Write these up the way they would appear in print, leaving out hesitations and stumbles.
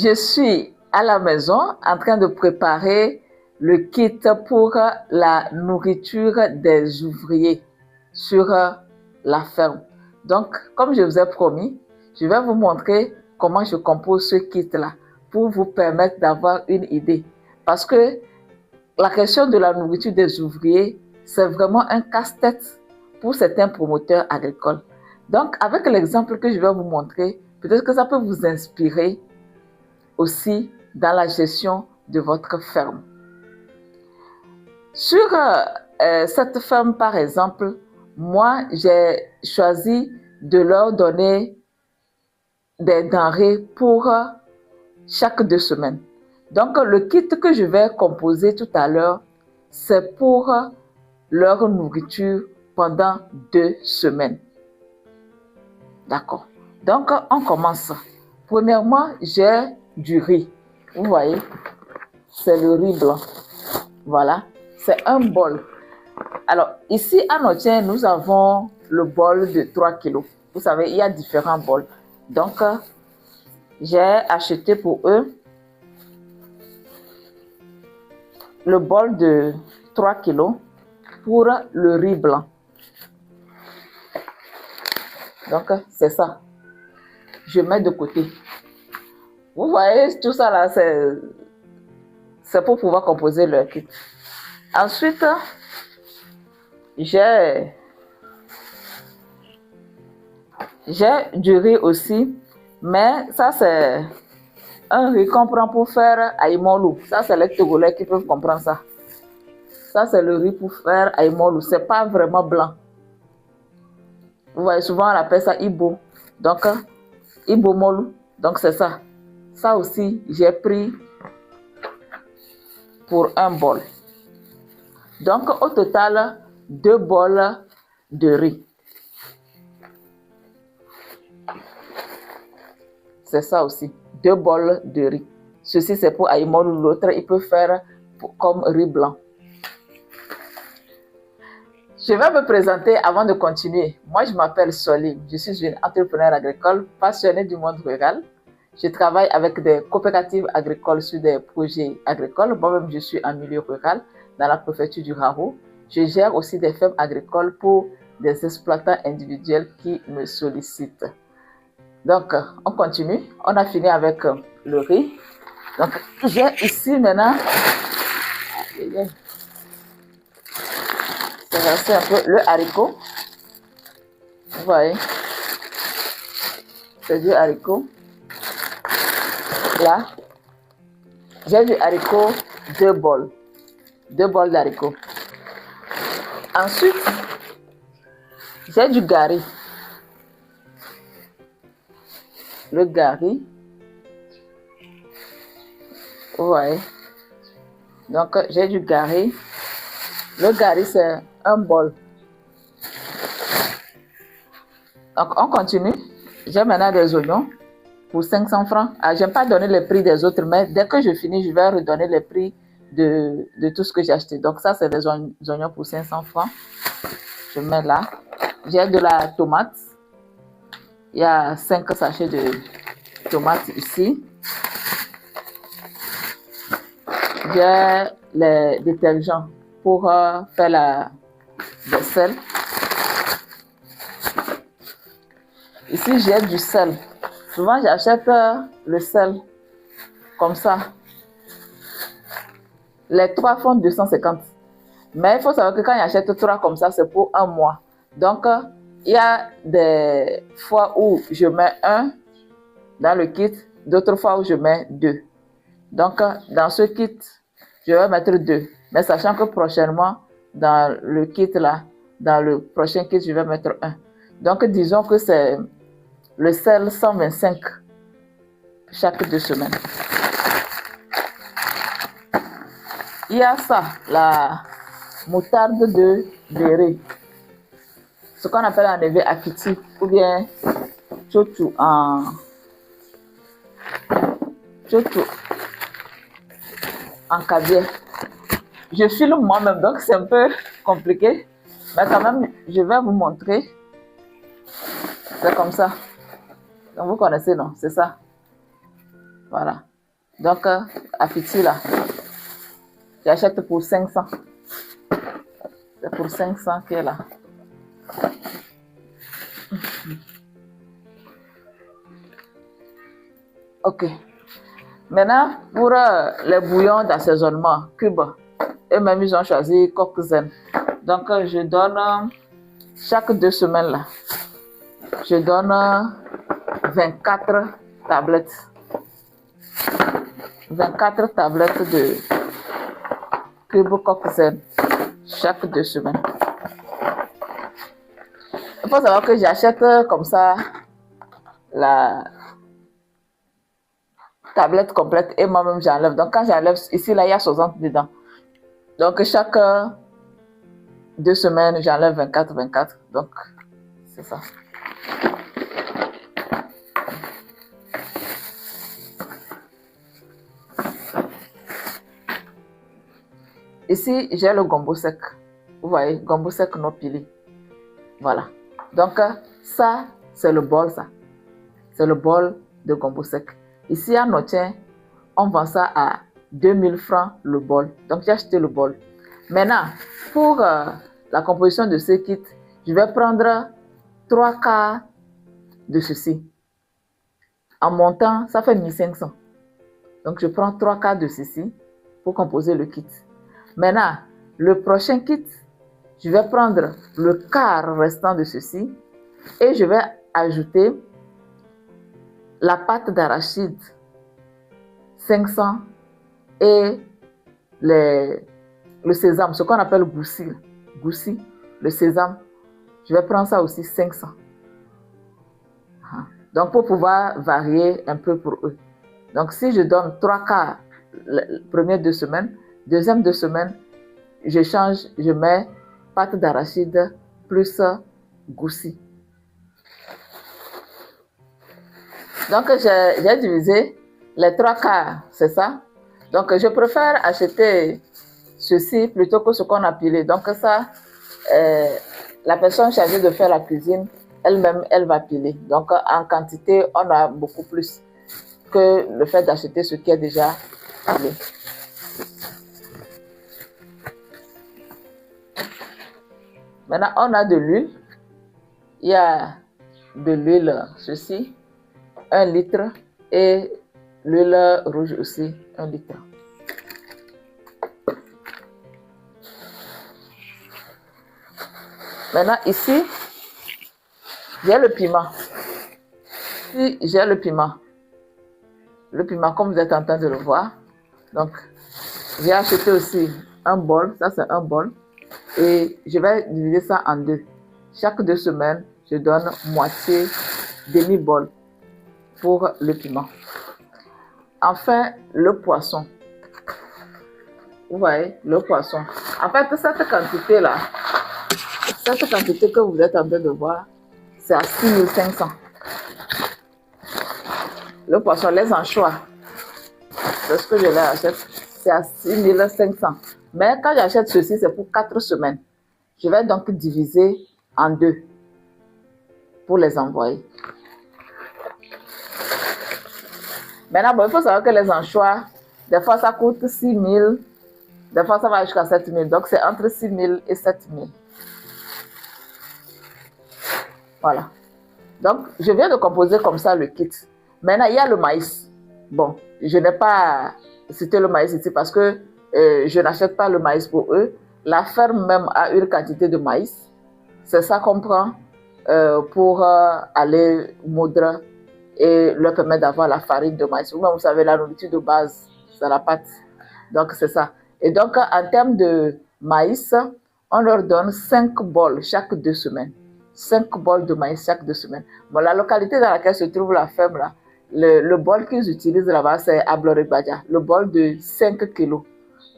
Je suis à la maison en train de préparer le kit pour la nourriture des ouvriers sur la ferme. Donc, comme je vous ai promis, je vais vous montrer comment je compose ce kit-là pour vous permettre d'avoir une idée. Parce que la question de la nourriture des ouvriers, c'est vraiment un casse-tête pour certains promoteurs agricoles. Donc, avec l'exemple que je vais vous montrer, peut-être que ça peut vous inspirer aussi dans la gestion de votre ferme. Sur cette ferme, par exemple, moi, j'ai choisi de leur donner des denrées pour chaque 2 semaines. Donc, le kit que je vais composer tout à l'heure, c'est pour leur nourriture pendant 2 semaines. D'accord. Donc, on commence. Premièrement, j'ai du riz. Vous voyez, c'est le riz blanc. Voilà, c'est un bol. Alors, ici à Notiens, nous avons le bol de 3 kg. Vous savez, il y a différents bols. Donc, j'ai acheté pour eux le bol de 3 kg pour le riz blanc. Donc, c'est ça. Je mets de côté. Vous voyez, tout ça là, c'est pour pouvoir composer le kit. Ensuite, j'ai du riz aussi, mais ça c'est un riz qu'on prend pour faire aïmolou. Ça c'est les Togolais qui peuvent comprendre ça. Ça c'est le riz pour faire aïmolou. C'est pas vraiment blanc. Vous voyez, souvent on appelle ça ibo. Donc, ibo molou. Donc c'est ça. Ça aussi, j'ai pris pour un bol. Donc au total, 2 bols de riz. C'est ça aussi, 2 bols de riz. Ceci c'est pour aïmolou, l'autre il peut faire comme riz blanc. Je vais me présenter avant de continuer. Moi je m'appelle Solim, je suis une entrepreneur agricole passionnée du monde rural. Je travaille avec des coopératives agricoles sur des projets agricoles. Moi-même je suis en milieu rural dans la préfecture du Rarou. Je gère aussi des fermes agricoles pour des exploitants individuels qui me sollicitent. Donc, on continue. On a fini avec le riz. Donc, j'ai ici maintenant, c'est un peu le haricot. Vous voyez, c'est du haricot. Là, j'ai du haricot, 2 bols. 2 bols d'haricots. Ensuite, j'ai du gari. Le gari. Vous voyez. Donc, j'ai du gari. Le gari, c'est un bol. Donc, on continue. J'ai maintenant des oignons pour 500 francs. Ah, je n'aime pas donner le prix des autres, mais dès que je finis, je vais redonner le prix de tout ce que j'ai acheté. Donc, ça, c'est des oignons pour 500 francs. Je mets là. J'ai de la tomate. Il y a 5 sachets de tomates ici. J'ai les détergents pour faire la vaisselle. Ici, j'ai du sel. Souvent, j'achète le sel comme ça. Les 3 font 250. Mais il faut savoir que quand j'achète 3 comme ça, c'est pour 1 mois. Donc, il y a des fois où je mets 1 dans le kit, d'autres fois où je mets 2. Donc, dans ce kit, je vais mettre 2. Mais sachant que prochainement, dans le kit là, dans le prochain kit, je vais mettre 1. Donc, disons que c'est le sel 125 chaque 2 semaines. Il y a ça, la moutarde de Béré. Ce qu'on appelle en éveil afiti ou bien chotou en caviar. Je filme moi-même, donc c'est un peu compliqué. Mais quand même, je vais vous montrer. C'est comme ça. Donc vous connaissez, non? C'est ça. Voilà. Donc, à Fiti, là, j'achète pour 500. C'est pour 500 qui est là. Ok. Maintenant, pour les bouillons d'assaisonnement, cubes, eux-mêmes, ils ont choisi coq zen. Donc, je donne chaque 2 semaines, là, je donne 24 tablettes. 24 tablettes de cube coq zen chaque 2 semaines. Il faut savoir que j'achète comme ça la tablette complète et moi-même j'enlève. Donc quand j'enlève, ici là il y a 60 dedans. Donc chaque 2 semaines j'enlève 24. Donc c'est ça. Ici j'ai le gombo sec. Vous voyez, gombo sec non pilé. Voilà. Donc ça c'est le bol ça. C'est le bol de gombo sec. Ici à Notien, on vend ça à 2000 francs le bol. Donc j'ai acheté le bol. Maintenant, pour la composition de ce kit, je vais prendre 3 quarts de ceci. En montant, ça fait 1500. Donc je prends 3 quarts de ceci pour composer le kit. Maintenant, le prochain kit, je vais prendre le quart restant de ceci et je vais ajouter la pâte d'arachide 500 et le sésame, ce qu'on appelle goussi. Goussi, le sésame, je vais prendre ça aussi 500. Donc pour pouvoir varier un peu pour eux. Donc si je donne 3 quarts les premières 2 semaines, deuxième 2 semaines, je change, je mets pâte d'arachide plus goussi. Donc j'ai divisé les 3 quarts, c'est ça. Donc je préfère acheter ceci plutôt que ce qu'on a pilé. Donc ça, la personne chargée de faire la cuisine, elle-même, elle va piler. Donc en quantité, on a beaucoup plus que le fait d'acheter ce qui est déjà pilé. Maintenant, on a de l'huile. Il y a de l'huile, ceci, 1 litre, et l'huile rouge aussi, 1 litre. Maintenant, ici, j'ai le piment. Ici, j'ai le piment. Le piment, comme vous êtes en train de le voir. Donc, j'ai acheté aussi un bol. Ça, c'est un bol. Et je vais diviser ça en 2. Chaque 2 semaines, je donne moitié, demi-bol pour le piment. Enfin, le poisson. Vous voyez, le poisson. En fait, cette quantité-là, cette quantité que vous êtes en train de voir, c'est à 6500. Le poisson, les anchois, c'est ce que je les achète, c'est à 6500. Mais quand j'achète ceci, c'est pour 4 semaines. Je vais donc diviser en 2 pour les envoyer. Maintenant, bon, il faut savoir que les anchois, des fois ça coûte 6000, des fois ça va jusqu'à 7000. Donc c'est entre 6000 et 7000. Voilà. Donc je viens de composer comme ça le kit. Maintenant, il y a le maïs. Bon, je n'ai pas cité le maïs ici parce que je n'achète pas le maïs pour eux. La ferme même a une quantité de maïs. C'est ça qu'on prend pour aller moudre et leur permettre d'avoir la farine de maïs. Vous savez, la nourriture de base, c'est la pâte. Donc, c'est ça. Et donc, en termes de maïs, on leur donne 5 bols chaque 2 semaines. 5 bols de maïs chaque 2 semaines. Bon, la localité dans laquelle se trouve la ferme, là, le bol qu'ils utilisent là-bas, c'est Abloré-Badja, le bol de 5 kilos.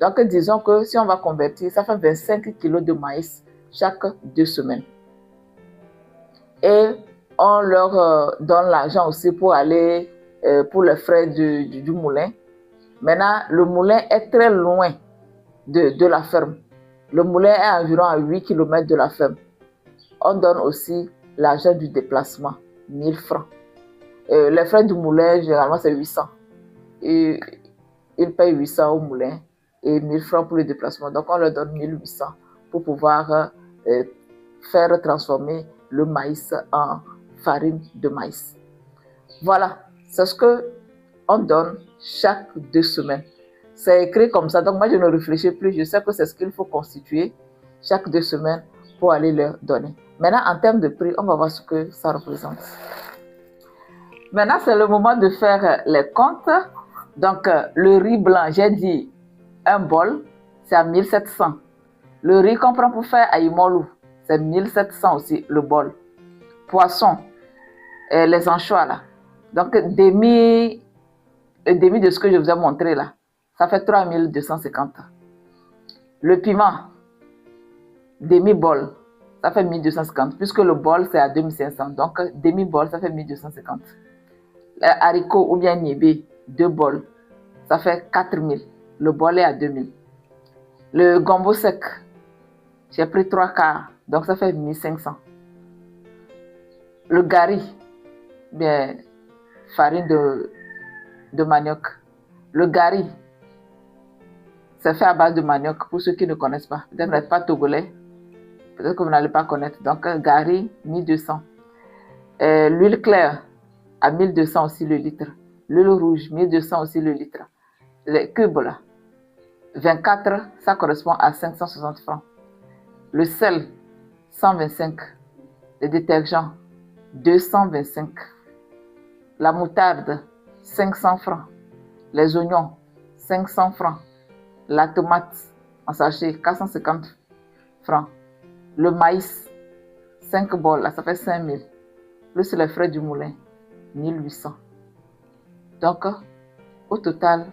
Donc, disons que si on va convertir, ça fait 25 kilos de maïs chaque 2 semaines. Et on leur donne l'argent aussi pour aller pour les frais du moulin. Maintenant, le moulin est très loin de la ferme. Le moulin est environ à 8 km de la ferme. On donne aussi l'argent du déplacement, 1000 francs. Les frais du moulin, généralement, c'est 800. et ils payent 800 au moulin et 1000 francs pour le déplacement. Donc, on leur donne 1800 pour pouvoir faire transformer le maïs en farine de maïs. Voilà, c'est ce qu'on donne chaque 2 semaines. C'est écrit comme ça, donc moi je ne réfléchis plus, je sais que c'est ce qu'il faut constituer chaque 2 semaines pour aller leur donner. Maintenant, en termes de prix, on va voir ce que ça représente. Maintenant, c'est le moment de faire les comptes. Donc, le riz blanc, j'ai dit un bol, c'est à 1700. Le riz qu'on prend pour faire aïmolou, c'est 1700 aussi, le bol. Poisson, les anchois là. Donc, demi de ce que je vous ai montré là, ça fait 3250. Le piment, demi-bol, ça fait 1250, puisque le bol c'est à 2500. Donc, demi-bol, ça fait 1250. Haricot ou bien niébé, 2 bols, ça fait 4000. Le bol est à 2000. Le gombo sec, j'ai pris 3 quarts, donc ça fait 1500. Le gari, bien, farine de manioc. Le gari, c'est fait à base de manioc, pour ceux qui ne connaissent pas. Peut-être que vous n'êtes pas togolais, peut-être que vous n'allez pas connaître. Donc, gari, 1200. L'huile claire, à 1200 aussi le litre. L'huile rouge, 1200 aussi le litre. Les cubes là, 24, ça correspond à 560 francs. Le sel, 125. Le détergent, 225. La moutarde, 500 francs. Les oignons, 500 francs. La tomate en sachet, 450 francs. Le maïs, 5 bols, là, ça fait 5000. Plus les frais du moulin, 1800. Donc, au total,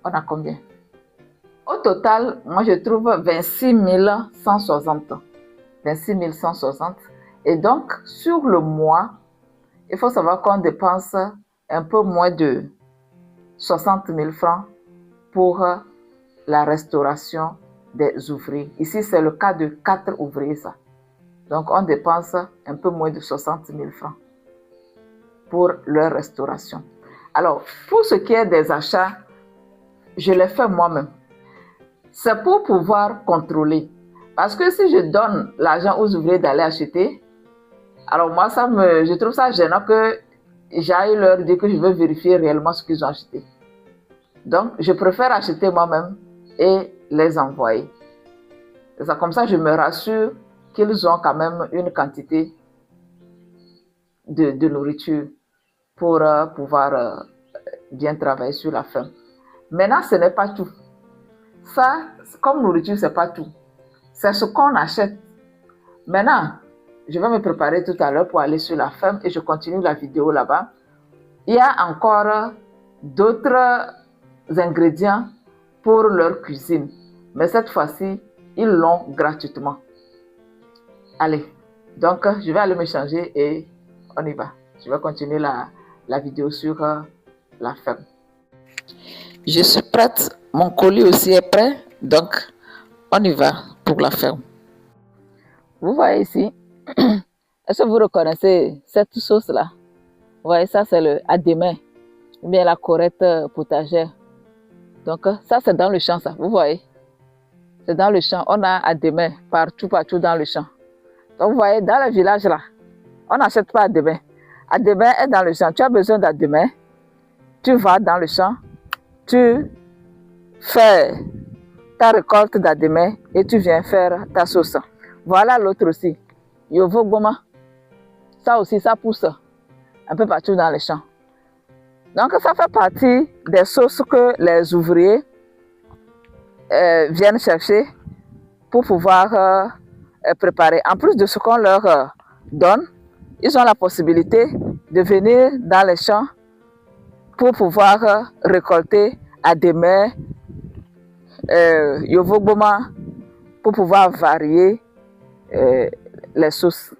on a combien? Au total, moi je trouve 26 160. 26 160. Et donc, sur le mois, il faut savoir qu'on dépense un peu moins de 60 000 francs pour la restauration des ouvriers. Ici, c'est le cas de 4 ouvriers, ça. Donc, on dépense un peu moins de 60 000 francs pour leur restauration. Alors, pour ce qui est des achats, je les fais moi-même. C'est pour pouvoir contrôler. Parce que si je donne l'argent aux ouvriers d'aller acheter, alors moi, je trouve ça gênant que j'aille leur dire que je veux vérifier réellement ce qu'ils ont acheté. Donc, je préfère acheter moi-même et les envoyer. C'est comme ça, je me rassure qu'ils ont quand même une quantité de nourriture pour pouvoir bien travailler sur la faim. Maintenant, ce n'est pas tout. Ça, comme nourriture, ce n'est pas tout. C'est ce qu'on achète. Maintenant, je vais me préparer tout à l'heure pour aller sur la ferme et je continue la vidéo là-bas. Il y a encore d'autres ingrédients pour leur cuisine. Mais cette fois-ci, ils l'ont gratuitement. Allez, donc je vais aller me changer et on y va. Je vais continuer la vidéo sur la ferme. Je suis prête, mon colis aussi est prêt, donc on y va pour la ferme. Vous voyez ici, est-ce que vous reconnaissez cette sauce-là? Vous voyez, ça c'est le à demain, ou bien la corette potagère. Donc ça c'est dans le champ, ça, vous voyez? C'est dans le champ, on a à demain, partout dans le champ. Donc vous voyez, dans le village là, on n'achète pas à demain. À demain est dans le champ, tu as besoin d'à demain, tu vas dans le champ, tu fais ta récolte d'ademain et tu viens faire ta sauce. Voilà l'autre aussi. Yovo Goma. Ça aussi, ça pousse un peu partout dans les champs. Donc, ça fait partie des sauces que les ouvriers viennent chercher pour pouvoir préparer. En plus de ce qu'on leur donne, ils ont la possibilité de venir dans les champs pour pouvoir récolter à demain Yovo Goma pour pouvoir varier les sauces.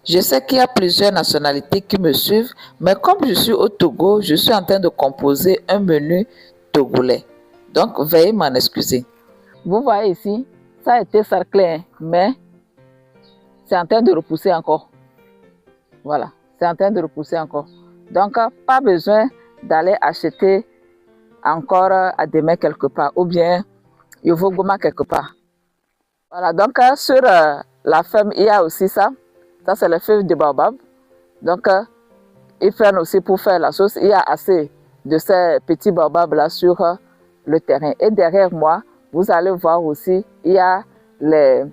Je sais qu'il y a plusieurs nationalités qui me suivent, mais comme je suis au Togo, je suis en train de composer un menu togolais. Donc, veuillez m'en excuser. Vous voyez ici, ça a été sarclé, mais c'est en train de repousser encore. Voilà, c'est en train de repousser encore. Donc, pas besoin d'aller acheter encore à demain quelque part, ou bien Yovogoma quelque part. Voilà, donc sur la ferme, il y a aussi ça. Ça, c'est les feuilles de baobab. Donc, ils prennent aussi pour faire la sauce. Il y a assez de ces petits baobabs-là sur le terrain. Et derrière moi, vous allez voir aussi, il y a les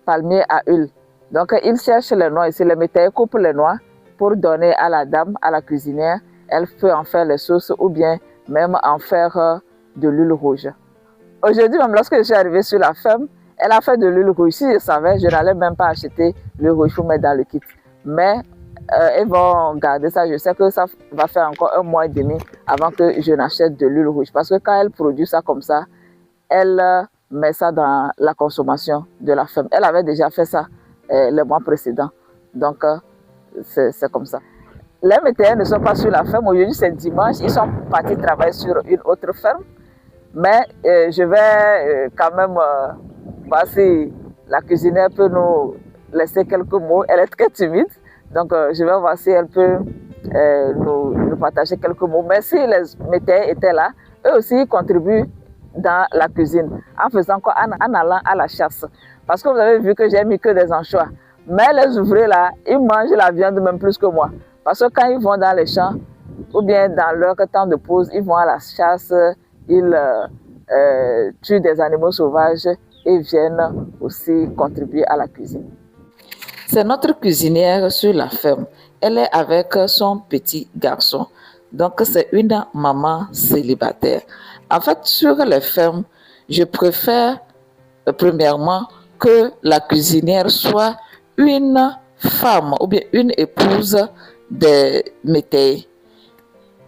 palmiers à huile. Donc, ils cherchent les noix ici. Les métayers coupent les noix pour donner à la dame, à la cuisinière. Elle peut en faire les sauces ou bien même en faire de l'huile rouge. Aujourd'hui, même lorsque je suis arrivée sur la ferme, elle a fait de l'huile rouge. Si je savais, je n'allais même pas acheter l'huile rouge pour mettre dans le kit. Mais elles vont garder ça. Je sais que ça va faire encore 1 mois et demi avant que je n'achète de l'huile rouge. Parce que quand elle produit ça comme ça, elle met ça dans la consommation de la ferme. Elle avait déjà fait ça le mois précédent. Donc, c'est comme ça. Les métayers ne sont pas sur la ferme. Aujourd'hui, c'est dimanche. Ils sont partis travailler sur une autre ferme. Mais je vais quand même voir si la cuisinière peut nous laisser quelques mots. Elle est très timide. Donc, je vais voir si elle peut nous partager quelques mots. Mais si les métayers étaient là, eux aussi ils contribuent dans la cuisine en faisant quoi? En allant à la chasse. Parce que vous avez vu que j'ai mis que des anchois. Mais les ouvriers là, ils mangent la viande même plus que moi. Parce que quand ils vont dans les champs, ou bien dans leur temps de pause, ils vont à la chasse, ils tuent des animaux sauvages et viennent aussi contribuer à la cuisine. C'est notre cuisinière sur la ferme. Elle est avec son petit garçon. Donc, c'est une maman célibataire. En fait, sur les fermes, je préfère premièrement que la cuisinière soit une femme ou bien une épouse des métayers.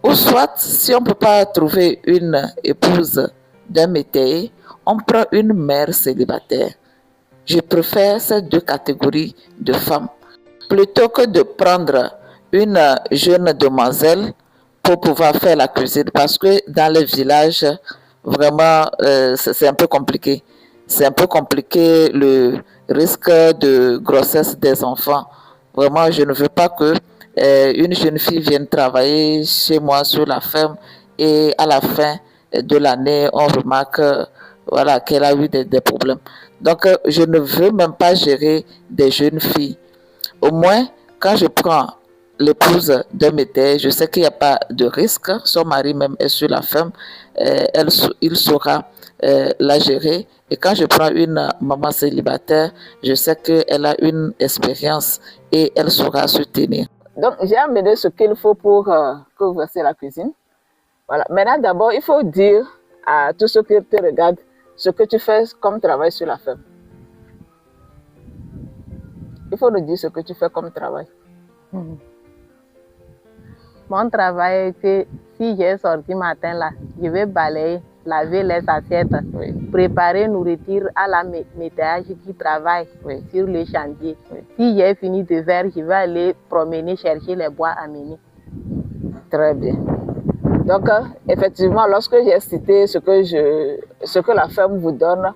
Ou soit, si on ne peut pas trouver une épouse d'un métayer, on prend une mère célibataire. Je préfère ces 2 catégories de femmes plutôt que de prendre une jeune demoiselle pour pouvoir faire la cuisine, parce que dans les villages, vraiment, c'est un peu compliqué. C'est un peu compliqué le risque de grossesse des enfants. Vraiment, je ne veux pas que une jeune fille vienne travailler chez moi sur la ferme et à la fin de l'année, on remarque voilà, qu'elle a eu des problèmes. Donc, je ne veux même pas gérer des jeunes filles. Au moins, quand je prends l'épouse d'un métayer, je sais qu'il n'y a pas de risque. Son mari même est sur la ferme. Il saura la gérer. Et quand je prends une maman célibataire, je sais qu'elle a une expérience et elle saura se tenir. Donc, j'ai amené ce qu'il faut pour que vous fassiez la cuisine. Voilà. Maintenant, d'abord, il faut dire à tous ceux qui te regardent ce que tu fais comme travail sur la ferme. Il faut nous dire ce que tu fais comme travail. Mon travail est que si j'ai sorti matin là, je vais balayer, laver les assiettes, Oui. préparer nourriture à la métayage qui travaille sur le chantier. Si j'ai fini de faire, je vais aller promener, chercher les bois à mener. Très bien. Donc, effectivement, lorsque j'ai cité ce que la ferme vous donne,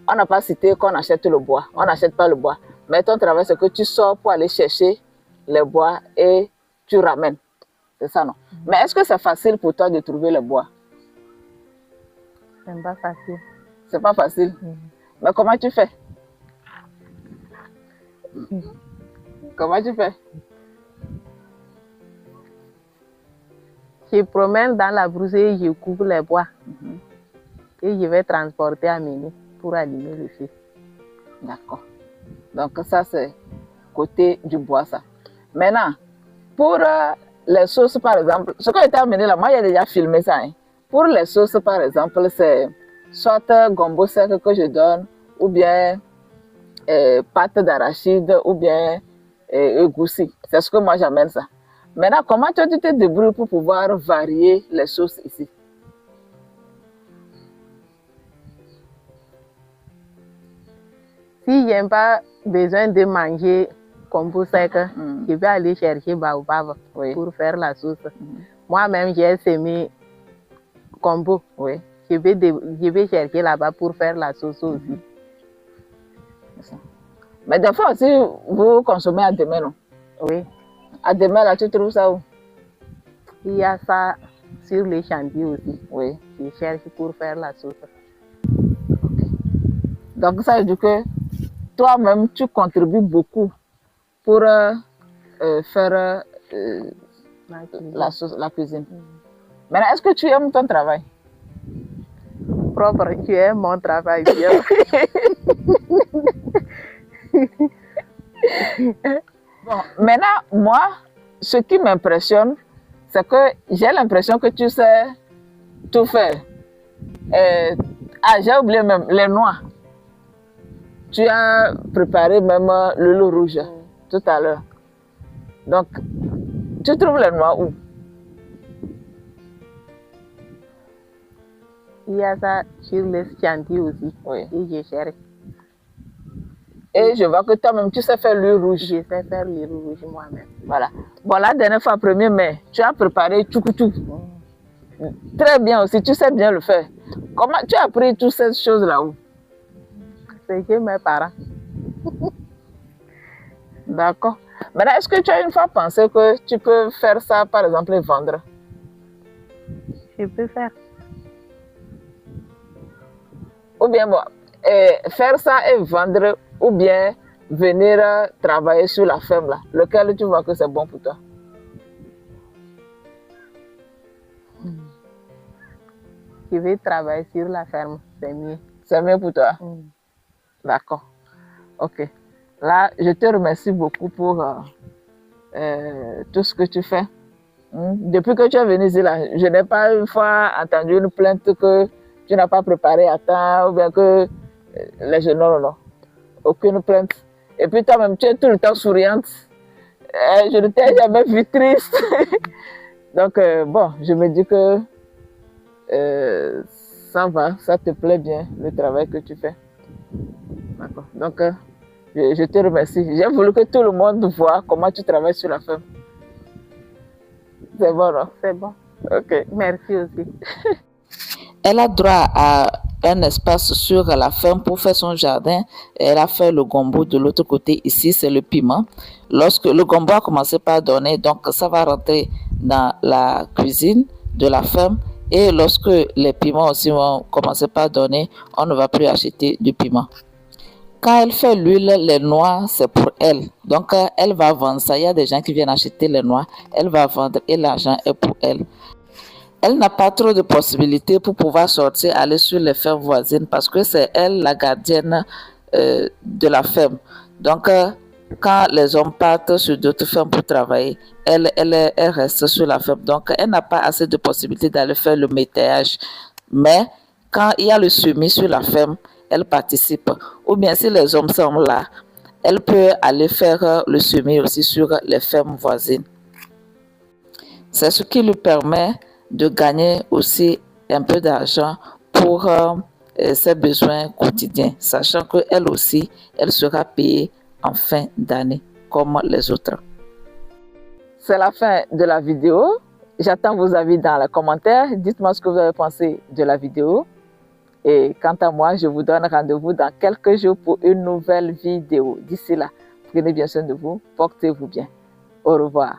on n'a pas cité qu'on achète le bois. On n'achète pas le bois. Mais ton travail, c'est que tu sors pour aller chercher les bois et tu ramènes. C'est ça, non? Mais est-ce que c'est facile pour toi de trouver le bois? C'est pas facile. C'est pas facile. Mais comment tu fais? Comment tu fais? Je promène dans la brousse et je coupe les bois. Et je vais transporter à mener pour allumer le feu. D'accord. Donc ça, c'est côté du bois, ça. Maintenant, pour les sauces, par exemple, ce que j'ai amené là, moi, j'ai déjà filmé ça. Hein. Pour les sauces, par exemple, c'est soit gombo sec que je donne, ou bien pâte d'arachide, ou bien goussi. C'est ce que moi, j'amène ça. Maintenant, comment toi, tu te débrouilles pour pouvoir varier les sauces ici? Si je n'ai pas besoin de manger gombo sec, je vais aller chercher baobab pour faire la sauce. Moi-même, j'ai semé gombo. Je vais chercher là-bas pour faire la sauce aussi. Mais des fois aussi, vous consommez à demain, non? Oui. À demain, là, tu trouves ça où? Il y a ça sur les chantiers aussi. Oui. Je cherche pour faire la sauce. Okay. Donc ça veut dire que toi-même, tu contribues beaucoup pour faire la cuisine. Maintenant, est-ce que tu aimes ton travail? Propre, tu aimes mon travail bien. Bon, maintenant, moi, ce qui m'impressionne, c'est que j'ai l'impression que tu sais tout faire. J'ai oublié même les noix. Tu as préparé même le loup rouge tout à l'heure. Donc, tu trouves les noix où? Il y a ça sur les chantiers aussi. Oui. Et je cherche. Et je vois que toi-même, tu sais faire le rouge. Je sais faire le rouge moi-même. Voilà. Bon, la dernière fois, 1er mai, tu as préparé tchoukoutou. Très bien aussi, tu sais bien le faire. Comment tu as appris toutes ces choses là-haut? C'est que mes parents. D'accord. Maintenant, est-ce que tu as une fois pensé que tu peux faire ça, par exemple, et vendre? Je peux faire. Ou bien, bon, faire ça et vendre, ou bien venir travailler sur la ferme là, lequel tu vois que c'est bon pour toi? Je vais travailler sur la ferme, c'est mieux. C'est mieux pour toi? D'accord. Ok. Là, je te remercie beaucoup pour tout ce que tu fais. Depuis que tu es venu ici, là, je n'ai pas une fois entendu une plainte que tu n'as pas préparé à temps ou bien que les jeunes, non. Aucune plainte. Et puis toi-même, tu es tout le temps souriante. Je ne t'ai jamais vue triste. Donc, bon, je me dis que ça va, ça te plaît bien, le travail que tu fais. D'accord. Donc, je te remercie. J'ai voulu que tout le monde voit comment tu travailles sur la ferme. C'est bon, non? C'est bon. Ok. Merci aussi. Elle a droit à un espace sur la ferme pour faire son jardin. Elle a fait le gombo de l'autre côté. Ici, c'est le piment. Lorsque le gombo a commencé par donner, donc ça va rentrer dans la cuisine de la ferme. Et lorsque les piments aussi vont commencer par donner, on ne va plus acheter du piment. Quand elle fait l'huile, les noix, c'est pour elle. Donc, elle va vendre ça. Il y a des gens qui viennent acheter les noix. Elle va vendre et l'argent est pour elle. Elle n'a pas trop de possibilités pour pouvoir sortir, aller sur les fermes voisines parce que c'est elle la gardienne de la ferme. Donc, quand les hommes partent sur d'autres fermes pour travailler, elle reste sur la ferme. Donc, elle n'a pas assez de possibilités d'aller faire le métayage. Mais quand il y a le semis sur la ferme, elle participe. Ou bien si les hommes sont là, elle peut aller faire le semis aussi sur les fermes voisines. C'est ce qui lui permet de gagner aussi un peu d'argent pour ses besoins quotidiens, sachant qu'elle aussi, elle sera payée en fin d'année, comme les autres. C'est la fin de la vidéo. J'attends vos avis dans les commentaires. Dites-moi ce que vous avez pensé de la vidéo. Et quant à moi, je vous donne rendez-vous dans quelques jours pour une nouvelle vidéo. D'ici là, prenez bien soin de vous, portez-vous bien. Au revoir.